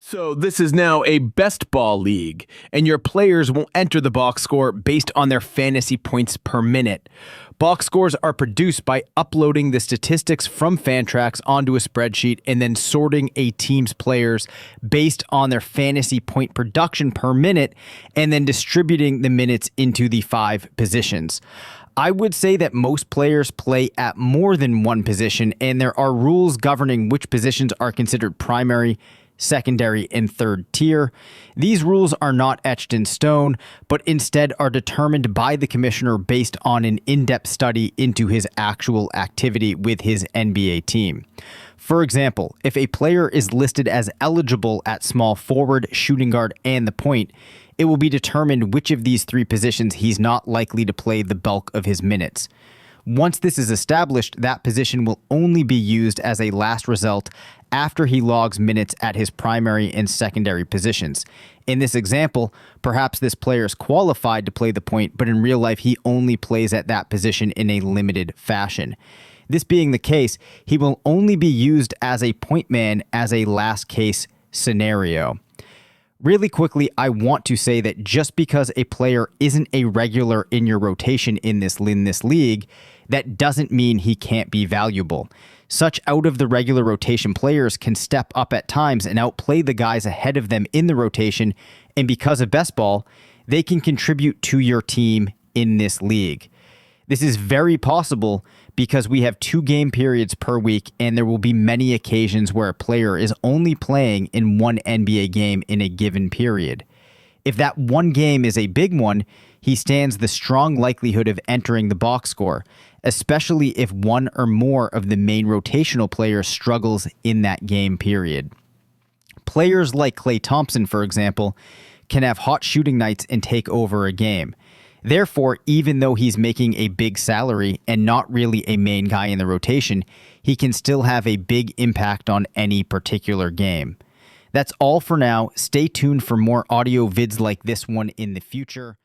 So this is now a best ball league, and your players will enter the box score based on their fantasy points per minute. Box scores are produced by uploading the statistics from FANTRAX onto a spreadsheet and then sorting a team's players based on their fantasy point production per minute and then distributing the minutes into the 5 positions. I would say that most players play at more than one position, and there are rules governing which positions are considered primary, secondary, and third tier. These rules are not etched in stone, but instead are determined by the commissioner based on an in-depth study into his actual activity with his NBA team. For example, if a player is listed as eligible at small forward, shooting guard, and the point, it will be determined which of these 3 positions he's not likely to play the bulk of his minutes. Once this is established, that position will only be used as a last result after he logs minutes at his primary and secondary positions. In this example, perhaps this player is qualified to play the point, but in real life he only plays at that position in a limited fashion. This being the case, he will only be used as a point man as a last case scenario. Really quickly, I want to say that just because a player isn't a regular in your rotation in this league, that doesn't mean he can't be valuable. Such out of the regular rotation players can step up at times and outplay the guys ahead of them in the rotation, and because of best ball, they can contribute to your team in this league. This is very possible because we have 2 game periods per week, and there will be many occasions where a player is only playing in one NBA game in a given period. If that one game is a big one, he stands the strong likelihood of entering the box score, especially if one or more of the main rotational players struggles in that game period. Players like Klay Thompson, for example, can have hot shooting nights and take over a game. Therefore, even though he's making a big salary and not really a main guy in the rotation, he can still have a big impact on any particular game. That's all for now. Stay tuned for more audio vids like this one in the future.